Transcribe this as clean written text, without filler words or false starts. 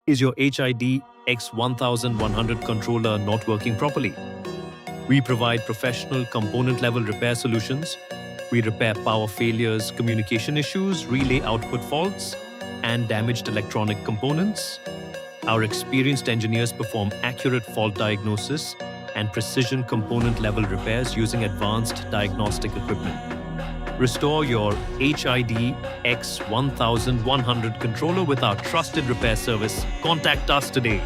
Is your HID X1100 controller not working properly? We provide professional component-level repair solutions. We repair power failures, communication issues, relay output faults, and damaged electronic components. Our experienced engineers perform accurate fault diagnosis and precision component-level repairs using advanced diagnostic equipment. Restore your HID X1100 controller with our trusted repair service. Contact us today.